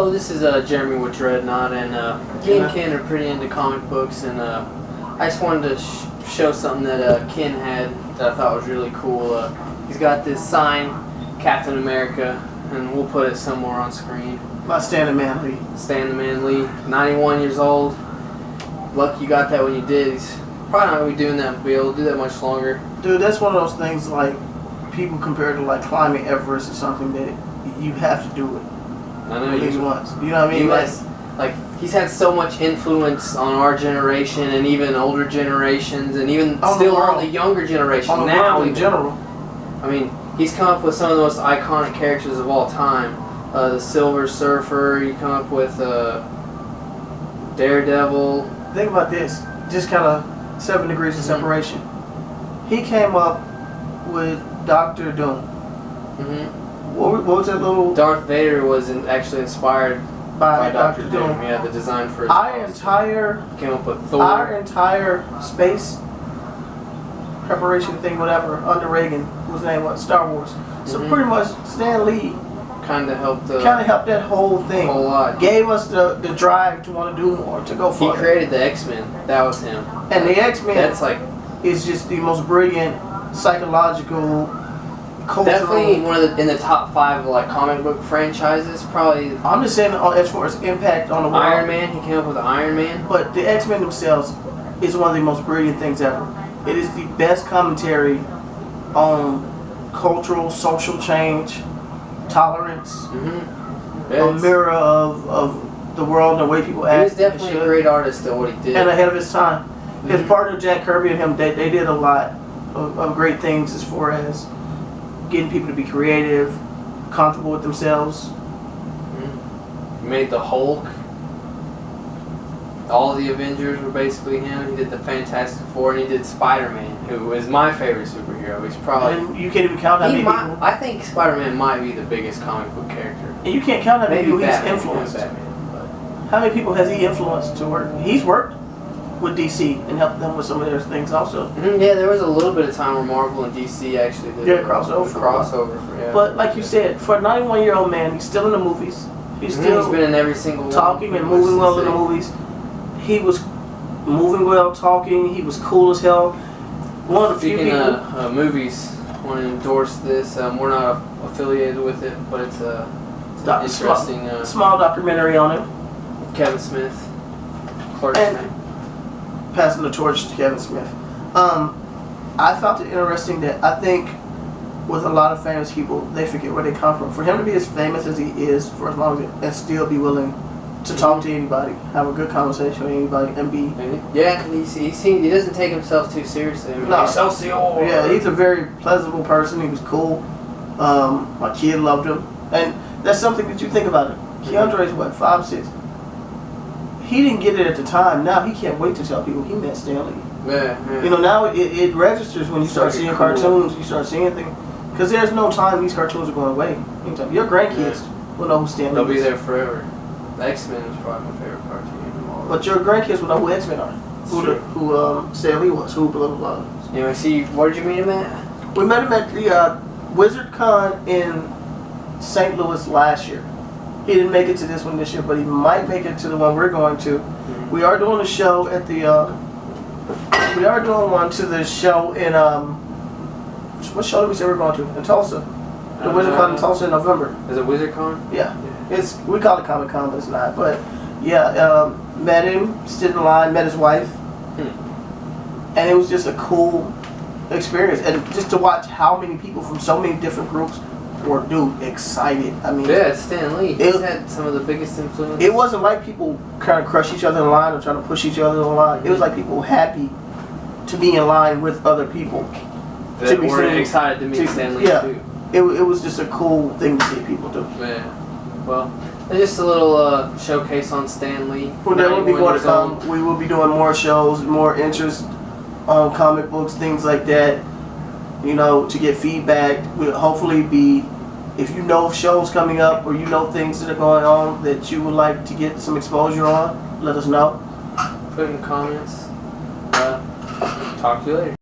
Hello, this is Jeremy with Dreadnought, and me and Ken are pretty into comic books, and I just wanted to show something that Ken had that I thought was really cool. He's got this sign, Captain America, and we'll put it somewhere on screen. By Stan the Man Lee. Stan the Man Lee, 91 years old. Lucky you got that when you did. He's probably not going to be doing that, be able to do that much longer. Dude, that's one of those things like people compare to like climbing Everest or something that you have to do it. I know at least once. You know what I mean? Like he's had so much influence on our generation and even older generations and even still on the younger generation on the now world in general. I mean, he's come up with some of the most iconic characters of all time. The Silver Surfer. You come up with Daredevil. Think about this. Just kind of 7 degrees of separation. He came up with Doctor Doom. What was that little? Darth Vader was actually inspired by Doctor Doom. Yeah, the design for his came up with Thor. Our entire space preparation thing, whatever, under Reagan, whose name was Star Wars. So pretty much Stan Lee kind of helped that whole thing. A whole lot. Gave us the drive to want to do more, to go further. He created the X-Men. That was him. And the X-Men. That's like is just the most brilliant psychological. Definitely one of in the top 5 of like comic book franchises, probably. I'm just saying as far as impact on the world. Iron Man, he came up with Iron Man. But the X-Men themselves is one of the most brilliant things ever. It is the best commentary on cultural, social change, tolerance, a mirror of the world and the way people act. He was definitely a great artist at what he did. And ahead of his time. His partner Jack Kirby and him, they did a lot of great things as far as getting people to be creative, comfortable with themselves. He made the Hulk. All the Avengers were basically him. He did the Fantastic Four, and he did Spider-Man, who is my favorite superhero. He's probably. And you can't even count how many people. I think Spider-Man might be the biggest comic book character. And you can't count how many people he's influenced. Batman, but. How many people has he influenced to work? He's worked with DC and helped them with some of their things also. Yeah, there was a little bit of time where Marvel and DC actually did a crossover. But like you said, for a 91-year-old man, he's still in the movies. He's been in every single talking and moving well in the movies. He was moving well, talking. He was cool as hell. One of the few people. Movies, want to endorse this. We're not affiliated with it, but it's interesting. Small documentary on it. Kevin Smith, passing the torch to Kevin Smith. I found it interesting that I think with a lot of famous people, they forget where they come from. For him to be as famous as he is for as long as and still be willing to talk to anybody, have a good conversation with anybody, and be he doesn't take himself too seriously. I mean, Excelsior. Yeah, he's a very pleasurable person. He was cool. My kid loved him, and that's something that you think about it. Keandre's what, 5'6". He didn't get it at the time. Now he can't wait to tell people he met Stan Lee. Yeah. You know, now it registers when you start seeing cartoons. You start seeing things. Because there's no time these cartoons are going away. Your grandkids will know who Stan Lee is. They'll be there forever. The X-Men is probably my favorite cartoon. But your grandkids will know who X-Men are. Who Stan Lee was. Who blah, blah, blah. Anyway, see, where did you meet him at? We met him at the Wizard Con in St. Louis last year. He didn't make it to this one this year, but he might make it to the one we're going to. We are doing a show at the. We are doing one to the show in what show did we say we're going to? In Tulsa. The Wizard Con in Tulsa in November. Is it Wizard Con? Yeah. We call it Comic Con, but it's not. But yeah, met him, stood in line, met his wife, and it was just a cool experience, and just to watch how many people from so many different groups. Or dude, excited. I mean, yeah, it's Stan Lee. He's had some of the biggest influence. It wasn't like people kind of crush each other in line or trying to push each other in line. It was like people happy to be in line with other people. That were excited to meet Stan Lee too. It was just a cool thing to see people do. Yeah. Well, it's just a little showcase on Stan Lee. We will be doing more shows, more interest on comic books, things like that. You know, to get feedback. We'll hopefully be, if you know shows coming up or you know things that are going on that you would like to get some exposure on, let us know. Put in the comments. Talk to you later.